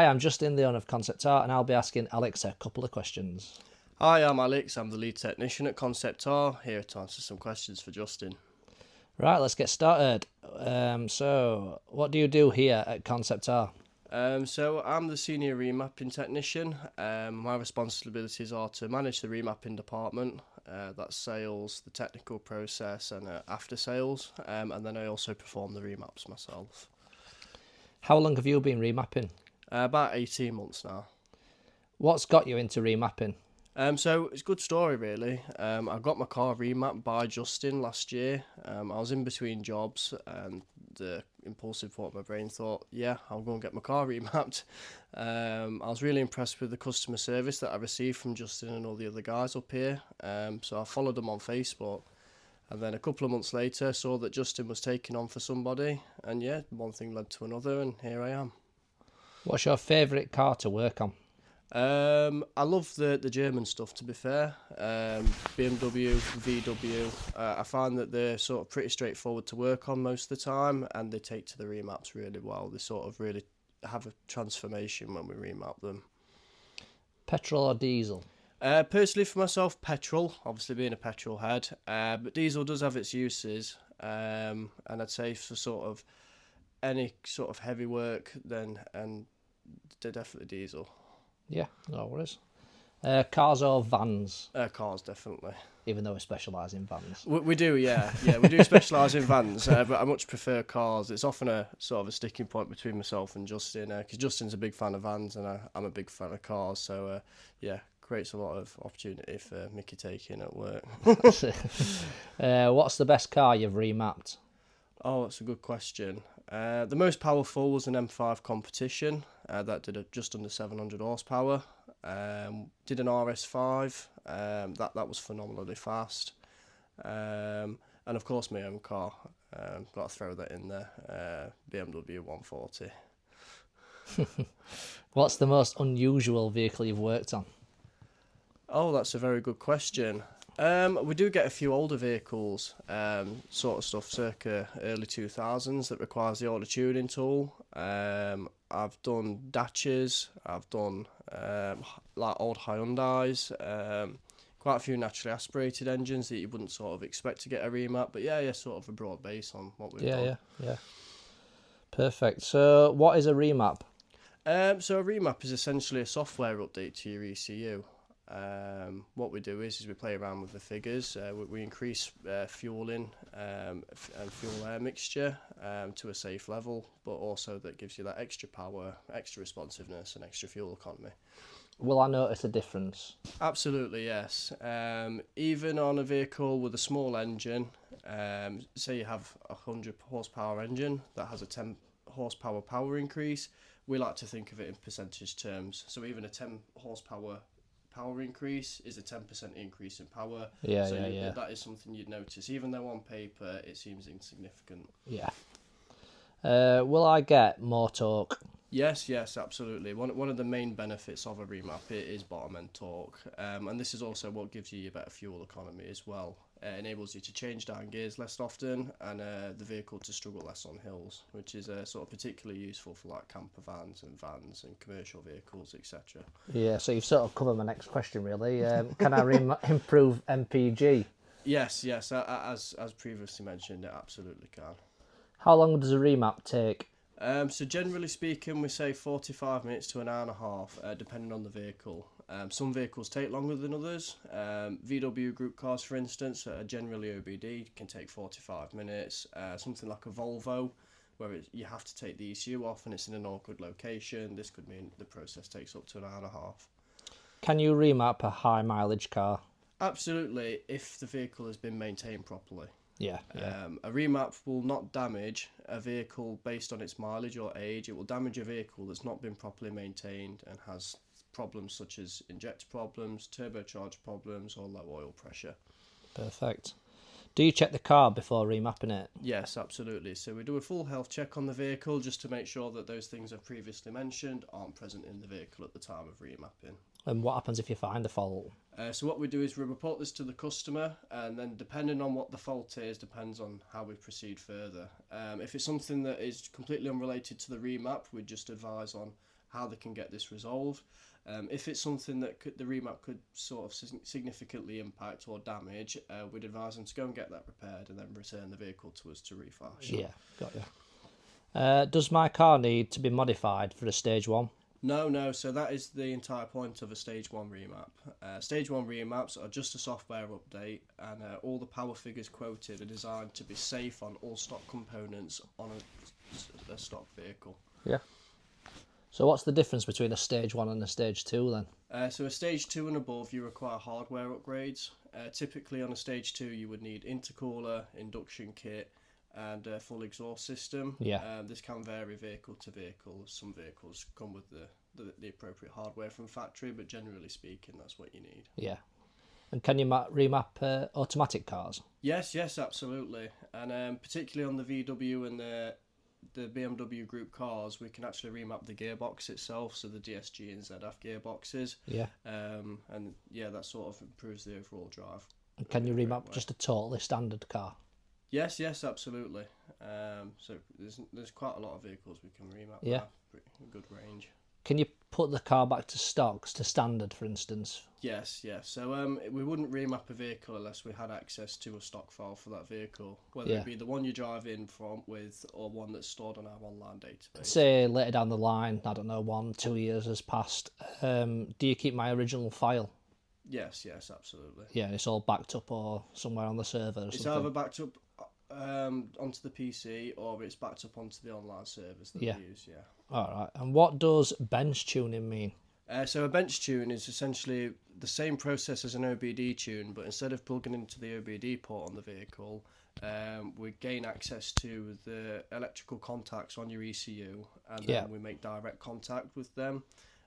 I'm Justin, the owner of Concept Art, and I'll be asking Alex a couple of questions. Hi, I'm Alex. I'm the lead technician at Concept Art, here to answer some questions for Justin. Right, let's get started. So, what do you do here at Concept Art? So I'm the senior remapping technician. My responsibilities are to manage the remapping department. That's sales, the technical process, and after sales. And then I also perform the remaps myself. How long have you been remapping? About 18 months now. What's got you into remapping? So it's a good story, really. I got my car remapped by Justin last year. I was in between jobs, and the impulsive thought of my brain thought, yeah, I'll go and get my car remapped. I was really impressed with the customer service that I received from Justin and all the other guys up here. So I followed them on Facebook. And then a couple of months later, saw that Justin was taking on for somebody. And yeah, one thing led to another, and here I am. What's your favourite car to work on? I love the German stuff, to be fair. BMW, VW. I find that they're sort of pretty straightforward to work on most of the time, and they take to the remaps really well. They sort of really have a transformation when we remap them. Petrol or diesel? Personally, for myself, petrol, obviously being a petrol head, but diesel does have its uses, and I'd say for sort of any sort of heavy work, then and they're definitely diesel. Yeah, no worries. Cars or vans? Cars, definitely. Even though we specialise in vans. We do, yeah. We do specialise in vans, but I much prefer cars. It's often a sort of a sticking point between myself and Justin, because Justin's a big fan of vans and I'm a big fan of cars. So, creates a lot of opportunity for Mickey taking at work. What's the best car you've remapped? Oh, that's a good question. The most powerful was an M5 competition that did just under 700 horsepower. Did an RS5 that was phenomenally fast. And of course my own car. Got to throw that in there. BMW 140. What's the most unusual vehicle you've worked on? Oh, that's a very good question. We do get a few older vehicles, sort of stuff circa early 2000s that requires the auto tuning tool. I've done Dacias, I've done like old Hyundais, quite a few naturally aspirated engines that you wouldn't sort of expect to get a remap, but yeah, sort of a broad base on what we've done. Yeah. Perfect. So what is a remap? So a remap is essentially a software update to your ECU. What we do is we play around with the figures. We increase fueling and fuel air mixture to a safe level, but also that gives you that extra power, extra responsiveness, and extra fuel economy. Will I notice a difference? Absolutely, yes. Even on a vehicle with a small engine, say you have a 100 horsepower engine that has a 10 horsepower power increase, we like to think of it in percentage terms. So even a 10 horsepower power increase is a 10% increase in power. That is something you'd notice, even though on paper it seems insignificant. Yeah. Will I get more torque? Yes, absolutely. One of the main benefits of a remap is bottom end torque, and this is also what gives you better fuel economy as well. It enables you to change down gears less often, and the vehicle to struggle less on hills, which is sort of particularly useful for like camper vans and commercial vehicles, etc. Yeah, so you've sort of covered my next question really. Can I improve MPG? Yes, as previously mentioned, it absolutely can. How long does a remap take? So generally speaking, we say 45 minutes to an hour and a half, depending on the vehicle. Some vehicles take longer than others. VW group cars, for instance, are generally OBD, can take 45 minutes. Something like a Volvo, where you have to take the ECU off and it's in an awkward location, this could mean the process takes up to an hour and a half. Can you remap a high mileage car? Absolutely, if the vehicle has been maintained properly. Yeah. A remap will not damage a vehicle based on its mileage or age. It will damage a vehicle that's not been properly maintained and has problems such as injector problems, turbocharger problems, or low oil pressure. Perfect. Do you check the car before remapping it? Yes, absolutely. So we do a full health check on the vehicle just to make sure that those things I've previously mentioned aren't present in the vehicle at the time of remapping. And what happens if you find a fault? So what we do is we report this to the customer, and then depending on what the fault is, depends on how we proceed further. If it's something that is completely unrelated to the remap, we just advise on how they can get this resolved. If it's something that the remap could sort of significantly impact or damage, we'd advise them to go and get that repaired and then return the vehicle to us to refash. Yeah, got you. Does my car need to be modified for a stage 1? No. So that is the entire point of a stage 1 remap. Stage 1 remaps are just a software update, and all the power figures quoted are designed to be safe on all stock components on a stock vehicle. Yeah. So what's the difference between a stage 1 and a stage 2 then? So a stage 2 and above, you require hardware upgrades. Typically on a stage 2, you would need intercooler, induction kit, and a full exhaust system. Yeah. This can vary vehicle to vehicle. Some vehicles come with the appropriate hardware from factory, but generally speaking, that's what you need. Yeah. And can you remap automatic cars? Yes, absolutely. And particularly on the VW and the BMW group cars, we can actually remap the gearbox itself, so the DSG and ZF gearboxes. Yeah. And yeah, that sort of improves the overall drive. And can you remap just a totally standard car? Yes, absolutely. So there's quite a lot of vehicles we can remap. Yeah. A good range. Can you put the car back to stocks, to standard, for instance? Yes. So we wouldn't remap a vehicle unless we had access to a stock file for that vehicle, whether it be the one you drive in from with or one that's stored on our online database. Say later down the line, I don't know, 1-2 years has passed. Do you keep my original file? Yes, absolutely. Yeah, it's all backed up or somewhere on the server or it's something. Either backed up onto the PC or it's backed up onto the online servers that we use. Yeah. All right. And what does bench tuning mean? So a bench tune is essentially the same process as an OBD tune, but instead of plugging into the OBD port on the vehicle, we gain access to the electrical contacts on your ECU, and then we make direct contact with them.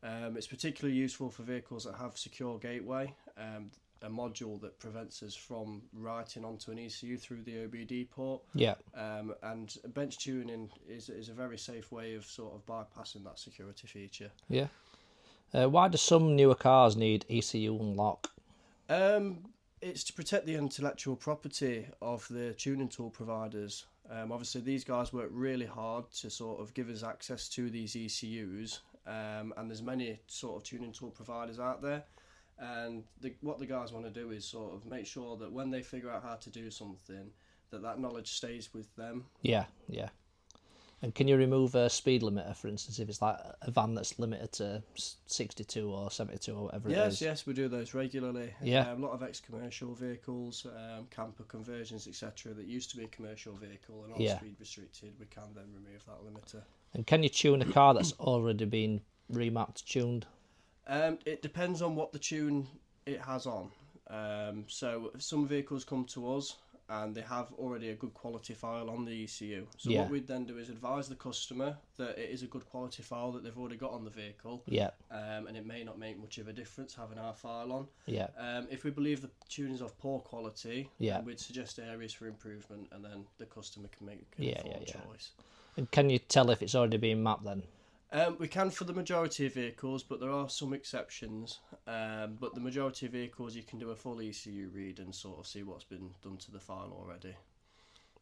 It's particularly useful for vehicles that have secure gateway, a module that prevents us from writing onto an ECU through the OBD port. Yeah. And bench tuning is a very safe way of sort of bypassing that security feature. Yeah. Why do some newer cars need ECU unlock? It's to protect the intellectual property of the tuning tool providers. Obviously, these guys work really hard to sort of give us access to these ECUs, and there's many sort of tuning tool providers out there. And what the guys want to do is sort of make sure that when they figure out how to do something, that knowledge stays with them. Yeah. And can you remove a speed limiter, for instance, if it's like a van that's limited to 62 or 72 or whatever it is? Yes, we do those regularly. Yeah. A lot of ex-commercial vehicles, camper conversions, etc., that used to be a commercial vehicle and are speed restricted, we can then remove that limiter. And can you tune a car that's already been remapped, tuned? It depends on what the tune it has on. So some vehicles come to us and they have already a good quality file on the ECU. So what we'd then do is advise the customer that it is a good quality file that they've already got on the vehicle. Yeah. And it may not make much of a difference having our file on. Yeah. If we believe the tune is of poor quality, then we'd suggest areas for improvement, and then the customer can make an informed choice. And can you tell if it's already been mapped then? We can for the majority of vehicles, but there are some exceptions. But the majority of vehicles, you can do a full ECU read and sort of see what's been done to the file already.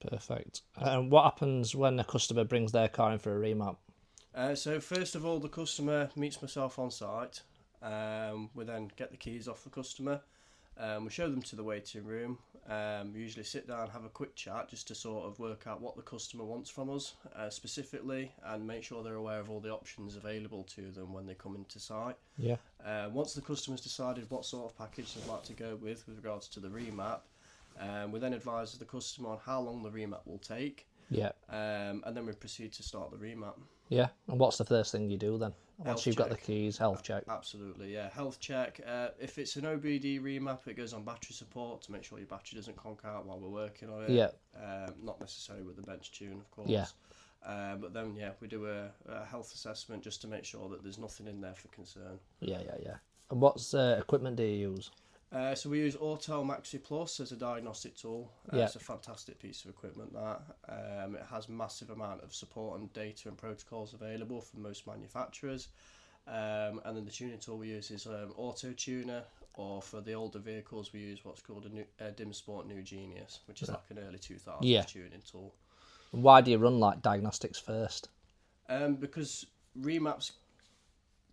Perfect. And what happens when a customer brings their car in for a remap? So first of all, the customer meets myself on site. We then get the keys off the customer. We show them to the waiting room. We usually sit down, have a quick chat just to sort of work out what the customer wants from us specifically, and make sure they're aware of all the options available to them when they come into site. Yeah. Once the customer's decided what sort of package they'd like to go with regards to the remap, we then advise the customer on how long the remap will take. Yeah. And then we proceed to start the remap. Yeah. And what's the first thing you do then? Once you've got the keys, health check. Absolutely, yeah. Health check. If it's an OBD remap, it goes on battery support to make sure your battery doesn't conk out while we're working on it. Yeah. Not necessarily with the bench tune, of course. Yeah. But then, we do a health assessment just to make sure that there's nothing in there for concern. Yeah. And what's equipment do you use? So we use Autel Maxi Plus as a diagnostic tool. It's a fantastic piece of equipment, that. It has massive amount of support and data and protocols available from most manufacturers. And then the tuning tool we use is Auto Tuner, or for the older vehicles we use what's called a Dim Sport New Genius, which is like an early 2000s tuning tool. Why do you run like diagnostics first? Because remaps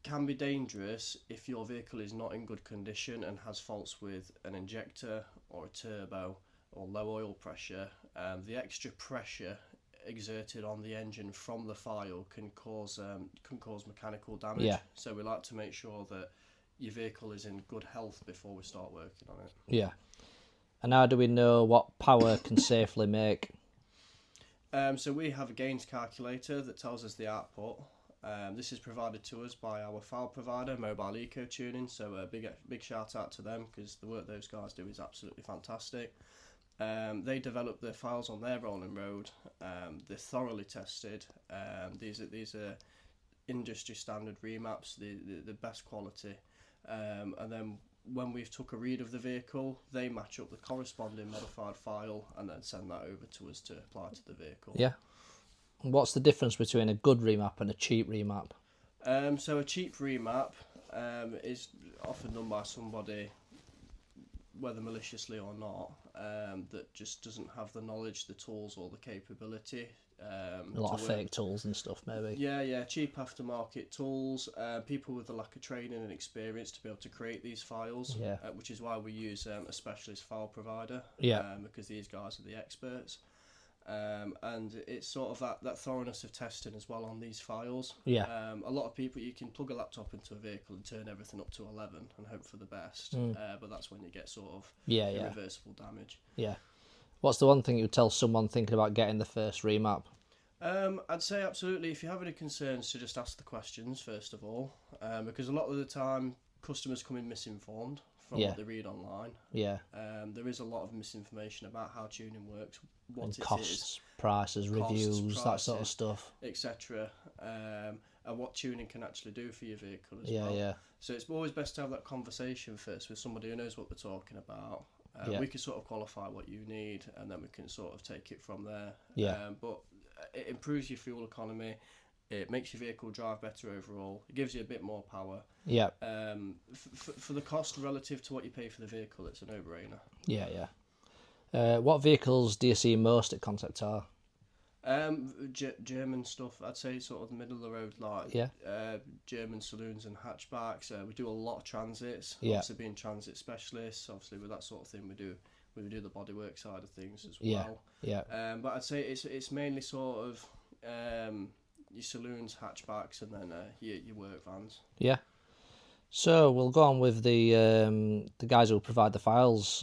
can be dangerous if your vehicle is not in good condition and has faults with an injector or a turbo or low oil pressure. The extra pressure exerted on the engine from the file can cause mechanical damage. Yeah. So we like to make sure that your vehicle is in good health before we start working on it. Yeah. And how do we know what power can safely make? So we have a gains calculator that tells us the output. This is provided to us by our file provider, Mobile Eco Tuning. So a big shout out to them, because the work those guys do is absolutely fantastic. They develop their files on their rolling road. They're thoroughly tested. These are industry standard remaps, the best quality. And then when we've took a read of the vehicle, they match up the corresponding modified file and then send that over to us to apply to the vehicle. Yeah. What's the difference between a good remap and a cheap remap? So a cheap remap is often done by somebody, whether maliciously or not, that just doesn't have the knowledge, the tools, or the capability. A lot of fake tools and stuff, maybe. Yeah, cheap aftermarket tools, people with a lack of training and experience to be able to create these files, which is why we use a specialist file provider, because these guys are the experts. And it's sort of that thoroughness of testing as well on these files. A lot of people, you can plug a laptop into a vehicle and turn everything up to 11 and hope for the best, but that's when you get sort of irreversible damage. What's the one thing you would tell someone thinking about getting the first remap? I'd say absolutely, if you have any concerns, to just ask the questions first of all, because a lot of the time customers come in misinformed from what they read online. There is a lot of misinformation about how tuning works, what and it costs, is, prices, reviews, that sort of stuff, etc. And what tuning can actually do for your vehicle as well. So it's always best to have that conversation first with somebody who knows what they're talking about. We can sort of qualify what you need, and then we can sort of take it from there. But it improves your fuel economy. It makes your vehicle drive better overall. It gives you a bit more power. For the cost relative to what you pay for the vehicle, it's a no-brainer. What vehicles do you see most at Concept R? German stuff, I'd say sort of the middle of the road, like German saloons and hatchbacks. We do a lot of transits, obviously being transit specialists. Obviously with that sort of thing we do the bodywork side of things as well. But I'd say it's mainly sort of your saloons, hatchbacks, and then your work vans. So we'll go on with the guys who provide the files.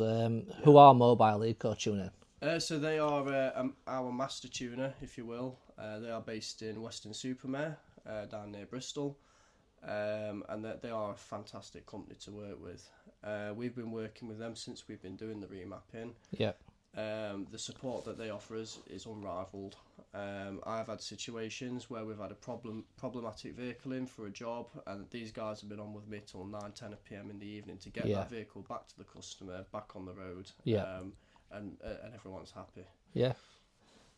Who are Mobile Eco Tuning? So they are our master tuner, if you will. They are based in Weston-super-Mare, down near Bristol, and they are a fantastic company to work with. We've been working with them since we've been doing the remapping. The support that they offer us is unrivaled. I've had situations where we've had a problematic vehicle in for a job, and these guys have been on with me till 9-10 p.m. in the evening to get that vehicle back to the customer, back on the road. And everyone's happy.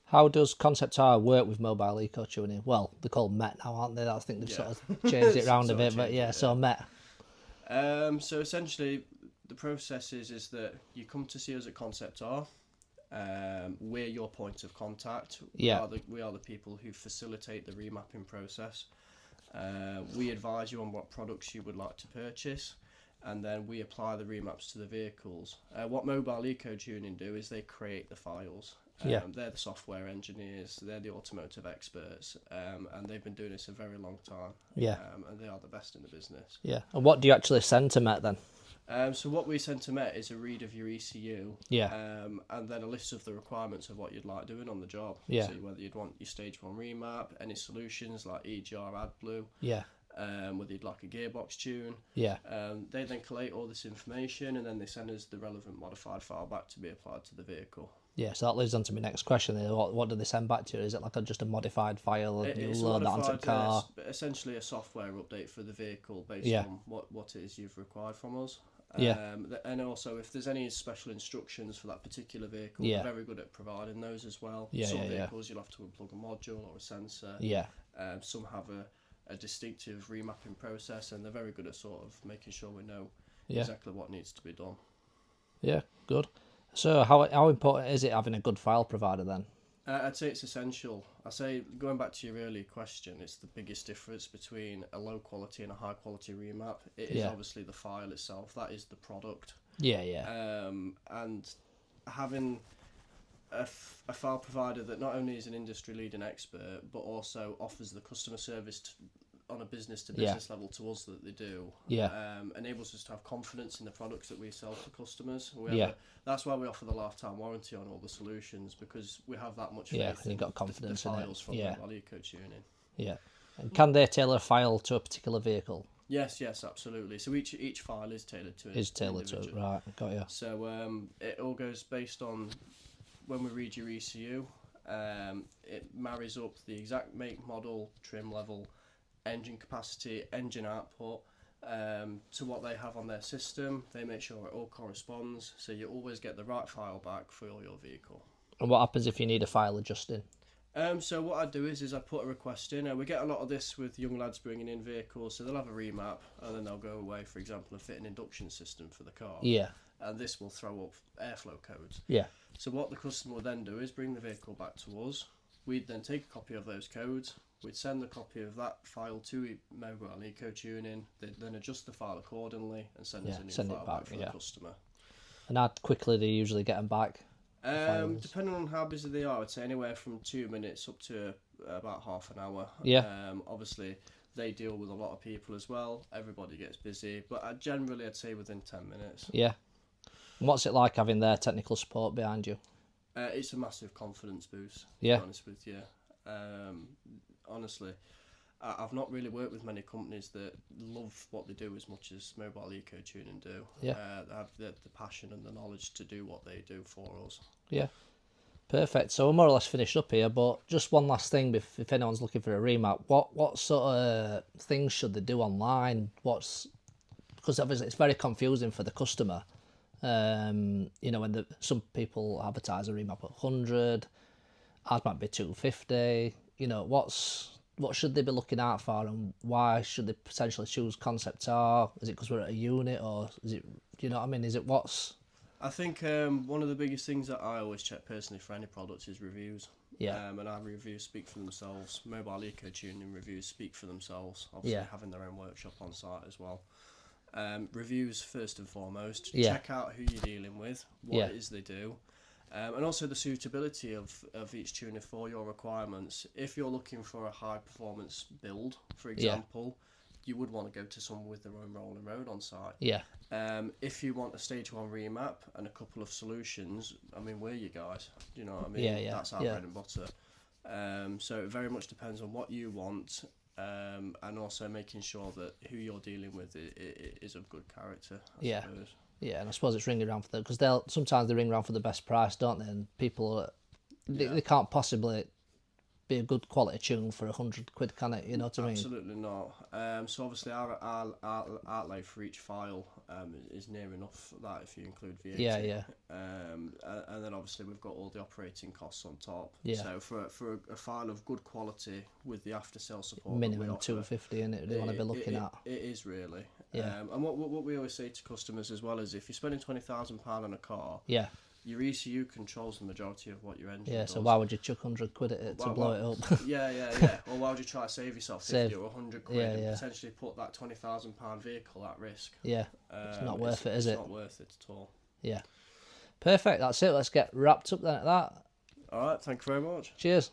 How does Concept R work with Mobile Eco Tuning? Well, they're called Met now, aren't they? I think they've sort of changed it around a bit, but so Met. So essentially, the process is that you come to see us at Concept R. We're your point of contact. We are the people who facilitate the remapping process. We advise you on what products you would like to purchase, and then we apply the remaps to the vehicles. What Mobile Eco Tuning do is they create the files. They're the software engineers, they're the automotive experts, and they've been doing this a very long time. And they are the best in the business. And what do you actually send to Met then? So what we send to Met is a read of your ECU, and then a list of the requirements of what you'd like doing on the job. So whether you'd want your stage 1 remap, any solutions like EGR, AdBlue, whether you'd like a gearbox tune. They then collate all this information, and then they send us the relevant modified file back to be applied to the vehicle. So that leads on to my next question. What do they send back to you? Is it like just a modified file and you load that onto the car? Essentially a software update for the vehicle based on what it is you've required from us. And also if there's any special instructions for that particular vehicle, we're very good at providing those as well. Some vehicles you'll have to unplug a module or a sensor. Some have a distinctive remapping process, and they're very good at sort of making sure we know exactly what needs to be done. Good. So how important is it having a good file provider then? I'd say it's essential. I say, going back to your earlier question, it's the biggest difference between a low quality and a high quality remap. It is obviously the file itself. That is the product. Yeah. And having a file provider that not only is an industry leading expert, but also offers the customer service on a business to business level to us that they do, enables us to have confidence in the products that we sell to customers. That's why we offer the lifetime warranty on all the solutions, because we have that much faith. Yeah, and you've got confidence the in files it. from the ECO-tuning. Yeah. And can they tailor a file to a particular vehicle? Yes, absolutely. So each file is tailored to it. Is tailored to it, right? Got you. So it all goes based on when we read your ECU. It marries up the exact make, model, trim level, engine capacity, engine output to what they have on their system. They make sure it all corresponds, so you always get the right file back for your vehicle. And what happens if you need a file adjusting? So what I do is I put a request in. We get a lot of this with young lads bringing in vehicles, so they'll have a remap and then they'll go away, for example, and fit an induction system for the car. Yeah. And this will throw up airflow codes. Yeah. So what the customer will then do is bring the vehicle back to us. We'd then take a copy of those codes. We'd send a copy of that file to Mobile ECO-tuning. They'd then adjust the file accordingly and send us a new file back for the customer. And how quickly do you usually get them back? Depending on how busy they are, I'd say anywhere from 2 minutes up to about half an hour. Yeah. Obviously, they deal with a lot of people as well. Everybody gets busy, but I'd say within 10 minutes. Yeah. And what's it like having their technical support behind you? It's a massive confidence boost, to be honest with you. Honestly, I've not really worked with many companies that love what they do as much as Mobile ECO-tuning do. Yeah. They have the passion and the knowledge to do what they do for us. Yeah. Perfect. So we're more or less finished up here, but just one last thing, if anyone's looking for a remap, what sort of things should they do online? Because obviously it's very confusing for the customer. When some people advertise a remap at 100, ours might be 250. What should they be looking out for, and why should they potentially choose Concept R? Is it because we're at a unit, or is it? Do you know what I mean? Is it what's? I think one of the biggest things that I always check personally for any product is reviews. Yeah. And our reviews speak for themselves. Mobile ECO-tuning reviews speak for themselves. Obviously, having their own workshop on site as well. Reviews first and foremost. Check out who you're dealing with, what it is they do. And also the suitability of each tuner for your requirements. If you're looking for a high performance build, for example, you would want to go to someone with their own rolling road on site. Yeah. If you want a stage 1 remap and a couple of solutions, I mean, we're you guys. Do you know what I mean? Yeah. That's our bread and butter. So it very much depends on what you want, and also making sure that who you're dealing with is of good character, I suppose. Yeah, and I suppose it's ringing around for because sometimes they ring around for the best price, don't they? And people, they can't possibly be a good quality tune for £100, can it? You know what I mean? Absolutely not. So obviously our outlay for each file is near enough that if you include VAT. Yeah. And then obviously we've got all the operating costs on top. Yeah. So for a file of good quality with the after sale support, minimum £250, innit? They want to be looking at. It is really. Yeah. And what we always say to customers as well is if you're spending £20,000 on a car. Yeah. Your ECU controls the majority of what your engine does. So why would you chuck £100 at it to blow it up? Yeah. Or why would you try to save yourself 50 or £100 and potentially put that £20,000 vehicle at risk? Yeah, it's not worth it, is it? It's not worth it at all. Yeah. Perfect, that's it. Let's get wrapped up then at that. All right, thank you very much. Cheers.